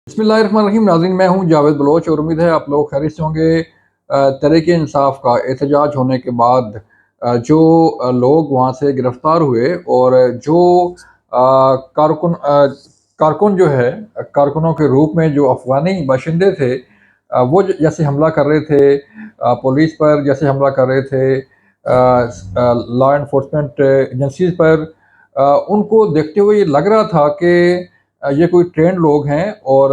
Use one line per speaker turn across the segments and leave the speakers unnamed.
बिस्मिल्लाहिर्रहमानिर्रहीम। नाज़रीन, मैं हूं जावेद बलोच और उम्मीद है आप लोग खैरियत से होंगे। तहरीक इंसाफ का एहतजाज होने के बाद जो लोग वहां से गिरफ्तार हुए और जो कारकुन जो है, कारकुनों के रूप में जो अफगानी बाशिंदे थे, वो जैसे हमला कर रहे थे पुलिस पर, जैसे हमला कर रहे थे लॉ एनफोर्समेंट एजेंसीज पर, उनको देखते हुए ये लग रहा था कि ये कोई ट्रेंड लोग हैं और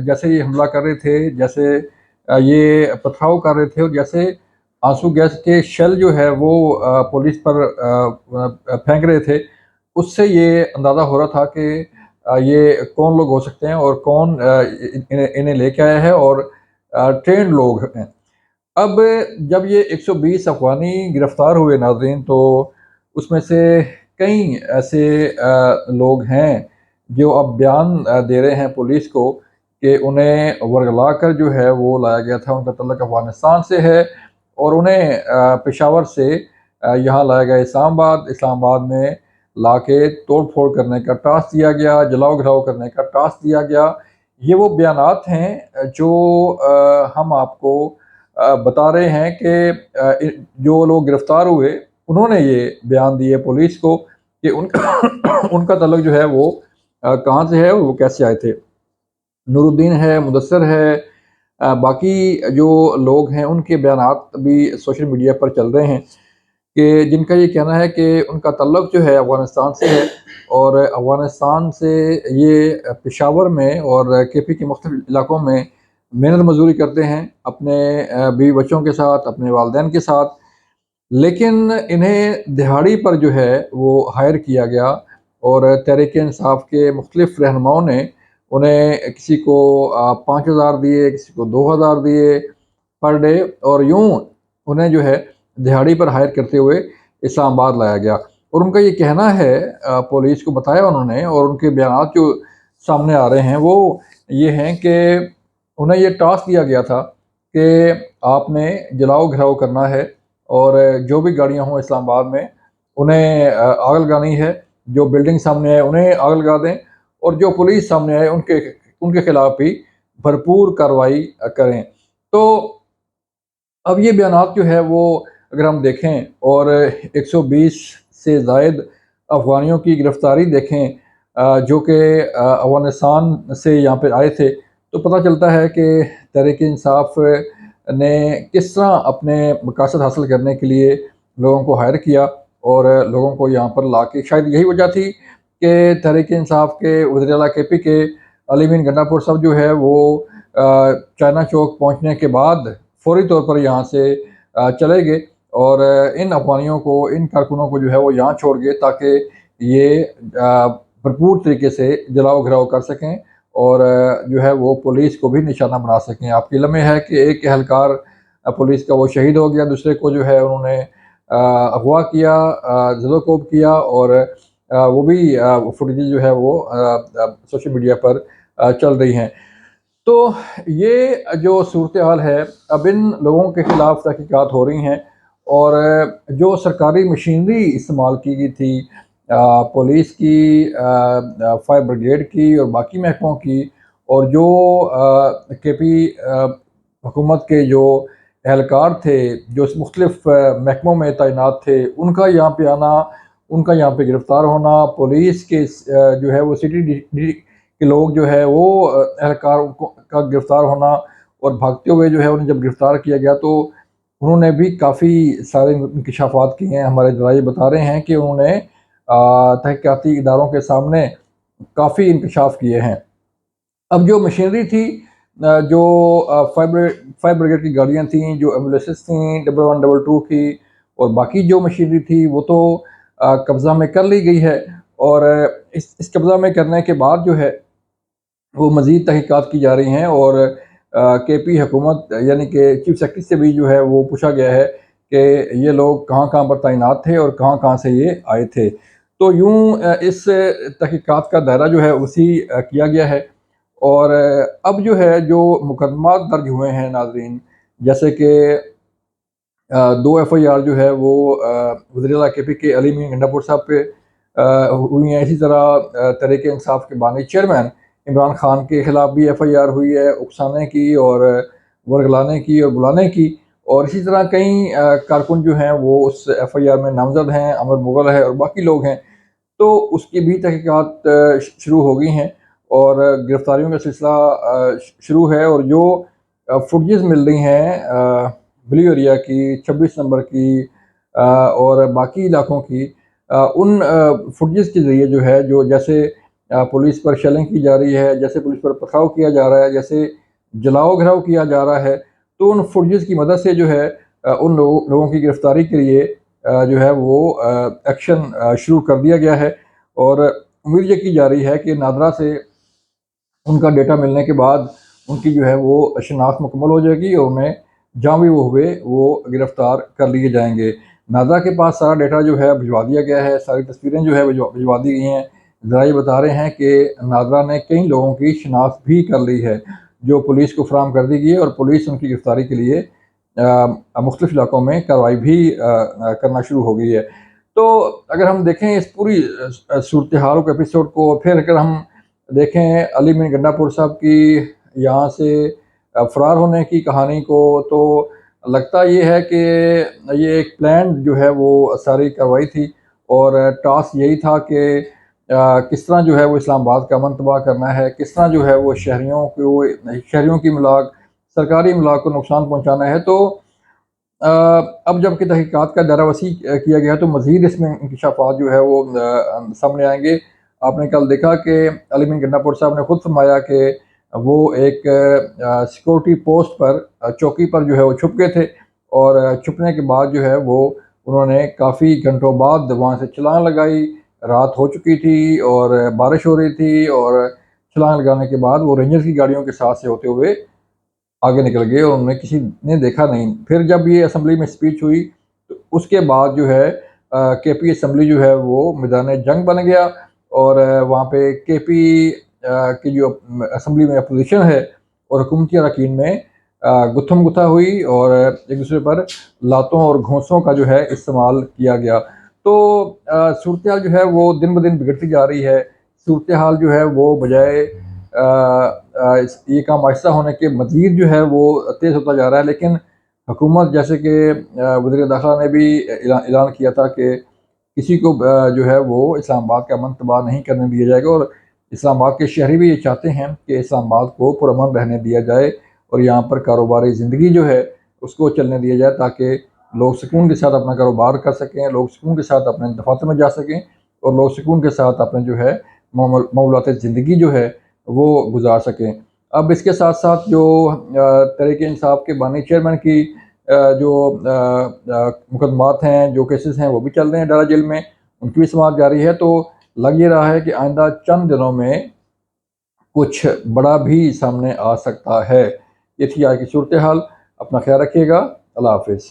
जैसे ये हमला कर रहे थे, जैसे ये पथराव कर रहे थे और जैसे आंसू गैस के शेल जो है वो पुलिस पर फेंक रहे थे, उससे ये अंदाज़ा हो रहा था कि ये कौन लोग हो सकते हैं और कौन इन्हें इन्हें लेके आया है और ट्रेंड लोग हैं। अब जब ये 120 अफ़गानी गिरफ्तार हुए नाज़रीन, तो उसमें से कई ऐसे लोग हैं जो अब बयान दे रहे हैं पुलिस को कि उन्हें वर्गला कर जो है वो लाया गया था, उनका तल्लुक अफ़गानिस्तान से है और उन्हें पेशावर से यहाँ लाया गया इस्लामाबाद। इस्लामाबाद में ला के तोड़ फोड़ करने का टास्क दिया गया, जलाओ घराव करने का टास्क दिया गया। ये वो बयानात हैं जो हम आपको बता रहे हैं कि जो लोग गिरफ्तार हुए उन्होंने ये बयान दिए पुलिस को कि उनका उनका तल्लुक जो है वो कहाँ से है और वो कैसे आए थे। नूरुद्दीन है, मुदस्सर है, बाकी जो लोग हैं उनके बयानात भी सोशल मीडिया पर चल रहे हैं कि जिनका ये कहना है कि उनका तल्लुक जो है अफ़गानिस्तान से है और अफ़गानिस्तान से ये पेशावर में और केपी के मुख्तलिफ इलाकों में मेहनत मजदूरी करते हैं अपने बीवी बच्चों के साथ, अपने वालिदैन के साथ। लेकिन इन्हें दिहाड़ी पर जो है वो हायर किया गया और तहरीक इंसाफ के मुख्तलिफ रहनुमाओं ने उन्हें किसी को 5,000 दिए, किसी को 2,000 दिए पर डे, और यूं उन्हें जो है दिहाड़ी पर हायर करते हुए इस्लामाबाद लाया गया। और उनका ये कहना है, पुलिस को बताया उन्होंने और उनके बयान जो सामने आ रहे हैं वो ये हैं कि उन्हें ये टास्क दिया गया था कि आपने जलाओ घिराव करना है और जो भी गाड़ियां हों इस्लामाबाद में उन्हें आग लगानी है, जो बिल्डिंग सामने आए उन्हें आग लगा दें और जो पुलिस सामने आए उनके उनके खिलाफ भी भरपूर कार्रवाई करें। तो अब ये बयानात जो है वो अगर हम देखें और 120 से ज़ायद अफ़गानियों की गिरफ़्तारी देखें जो कि अफ़गानिस्तान से यहाँ पे आए थे, तो पता चलता है कि तहरीक इंसाफ ने किस तरह अपने मकासद हासिल करने के लिए लोगों को हायर किया और लोगों को यहाँ पर ला के, शायद यही वजह थी कि तहरीक इंसाफ के वज़ीर आला केपी के अली मीन गंडापुर साहब जो है वो चाइना चौक पहुँचने के बाद फौरी तौर पर यहाँ से चले गए और इन अफ़गानियों को, इन कारकुनों को जो है वो यहाँ छोड़ गए ताकि ये भरपूर तरीके से जलाओ घिराव कर सकें और जो है वो पुलिस को भी निशाना बना सकें। आपकी लम्हे है कि एक एहलकार पुलिस का वो शहीद हो गया, दूसरे को जो है उन्होंने अगवा किया, ज़िलोकोब किया और वो भी फुटेज जो है वो सोशल मीडिया पर चल रही हैं। तो ये जो सूरत हाल है, अब इन लोगों के ख़िलाफ़ तहक़ीक़ात हो रही हैं और जो सरकारी मशीनरी इस्तेमाल की गई थी पुलिस की, फायर ब्रिगेड की और बाकी महकमों की, और जो केपी हुकूमत के जो एहलकार थे जो मुख्तलिफ महकमों में तैनात थे, उनका यहाँ पे आना, उनका यहाँ पे गिरफ़्तार होना, पुलिस के जो है वो सिटी डी के लोग जो है वो एहलकार का गिरफ़्तार होना और भागते हुए जो है उन्हें जब गिरफ़्तार किया गया तो उन्होंने भी काफ़ी सारे इंकशाफात किए हैं। हमारे ज़राए बता रहे हैं कि उन्होंने तहक़ीक़ाती इदारों के सामने काफ़ी इंकशाफ किए हैं। अब जो मशीनरी थी, जो फायर ब्रिगेड की गाड़ियाँ थीं, जो एम्बुलेंसेस थीं, 1112 की और बाकी जो मशीनरी थी वो तो कब्ज़ा में कर ली गई है और इस कब्ज़ा में करने के बाद जो है वो मज़ीद तहक़ीक़ात की जा रही हैं और केपी हुकूमत यानी कि चीफ सेक्रेटरी से भी जो है वो पूछा गया है कि ये लोग कहाँ-कहाँ पर तैनात थे और कहाँ-कहाँ से ये आए थे। तो यूँ इस तहक़ीक़ात का दायरा जो है उसी किया गया है और अब जो है जो मुकदमा दर्ज हुए हैं नाज़रीन, जैसे कि 2 एफआईआर जो है वो वज़ीर आला केपी के अली मीर गंडापुर साहब पे हुई हैं। इसी तरह तहरीक इंसाफ के बानी चेयरमैन عمران خان کے خلاف بھی ایف آئی آر ہوئی ہے، اکسانے کی اور ورگلانے کی اور بلانے کی، اور اسی طرح کئی کارکن جو ہیں وہ اس ایف آئی آر میں نامزد ہیں، امر مغل ہے اور باقی لوگ ہیں، تو اس کی بھی تحقیقات شروع ہو گئی ہیں اور گرفتاریوں کا سلسلہ شروع ہے، اور جو فوٹیجز مل رہی ہیں بلیو ایریا کی، 26 نمبر کی اور باقی علاقوں کی، ان فوٹیجز کے ذریعے جو ہے، جو جیسے پولیس پر شیلنگ کی جا رہی ہے، جیسے پولیس پر پتھراؤ کیا جا رہا ہے، جیسے جلاؤ گھراؤ کیا جا رہا ہے، تو ان فوٹیجز کی مدد سے جو ہے ان لوگوں کی گرفتاری کے لیے جو ہے وہ ایکشن شروع کر دیا گیا ہے، اور امید یہ کی جا رہی ہے کہ نادرا سے ان کا ڈیٹا ملنے کے بعد ان کی جو ہے وہ شناخت مکمل ہو جائے گی اور انہیں جہاں بھی وہ ہوئے وہ گرفتار کر لیے جائیں گے۔ نادرا کے پاس سارا ڈیٹا جو ہے بھجوا دیا گیا ہے، ساری تصویریں جو ہے بھجوا دی گئی ہیں۔ ذرائع بتا رہے ہیں کہ نادرا نے کئی لوگوں کی شناخت بھی کر لی ہے جو پولیس کو فراہم کر دی گئی ہے، اور پولیس ان کی گرفتاری کے لیے مختلف علاقوں میں کارروائی بھی کرنا شروع ہو گئی ہے۔ تو اگر ہم دیکھیں اس پوری صورتحال کو، ایپیسوڈ کو، پھر اگر ہم دیکھیں علی مین گنڈا پور صاحب کی یہاں سے فرار ہونے کی کہانی کو، تو لگتا یہ ہے کہ یہ ایک پلان جو ہے وہ ساری کارروائی تھی، اور ٹاسک یہی تھا کہ کس طرح جو ہے وہ اسلام آباد کا امن تباہ کرنا ہے، کس طرح جو ہے وہ شہریوں کی املاک، سرکاری املاک کو نقصان پہنچانا ہے۔ تو اب جب کہ تحقیقات کا دائرہ وسیع کیا گیا تو مزید اس میں انکشافات جو ہے وہ سامنے آئیں گے۔ آپ نے کل دیکھا کہ علی مین گنڈا پور صاحب نے خود فرمایا کہ وہ ایک سیکورٹی پوسٹ پر، چوکی پر جو ہے وہ چھپ گئے تھے، اور چھپنے کے بعد جو ہے وہ انہوں نے کافی گھنٹوں بعد وہاں سے چھلانگ لگائی، رات ہو چکی تھی اور بارش ہو رہی تھی، اور چھلانگ لگانے کے بعد وہ رینجرز کی گاڑیوں کے ساتھ سے ہوتے ہوئے آگے نکل گئے، اور انہیں کسی نے دیکھا نہیں۔ پھر جب یہ اسمبلی میں اسپیچ ہوئی تو اس کے بعد جو ہے کے پی اسمبلی جو ہے وہ میدان جنگ بن گیا، اور وہاں پہ کے پی کی جو اسمبلی میں اپوزیشن ہے اور حکومتی اراکین میں گتھم گتھا ہوئی، اور ایک دوسرے پر لاتوں اور گھونسوں کا جو ہے استعمال کیا گیا۔ تو صورتحال جو ہے وہ دن بدن بگڑتی جا رہی ہے۔ صورتحال جو ہے وہ بجائے یہ کام آہستہ ہونے کے مزید جو ہے وہ تیز ہوتا جا رہا ہے، لیکن حکومت، جیسے کہ وزیر داخلہ نے بھی اعلان کیا تھا کہ کسی کو جو ہے وہ اسلام آباد کا امن تباہ نہیں کرنے دیا جائے گا، اور اسلام آباد کے شہری بھی یہ چاہتے ہیں کہ اسلام آباد کو پرامن رہنے دیا جائے، اور یہاں پر کاروباری زندگی جو ہے اس کو چلنے دیا جائے، تاکہ لوگ سکون کے ساتھ اپنا کاروبار کر سکیں، لوگ سکون کے ساتھ اپنے دفاتر میں جا سکیں، اور لوگ سکون کے ساتھ اپنے جو ہے معمولات زندگی جو ہے وہ گزار سکیں۔ اب اس کے ساتھ ساتھ جو تحریک انصاف کے بانی چیئرمین کی جو مقدمات ہیں، جو کیسز ہیں، وہ بھی چل رہے ہیں ڈالہ جیل میں، ان کی بھی سماعت جاری ہے۔ تو لگ یہ رہا ہے کہ آئندہ چند دنوں میں کچھ بڑا بھی سامنے آ سکتا ہے۔ یہ تھی آج کی صورتحال۔ اپنا خیال رکھیے گا۔ اللہ حافظ۔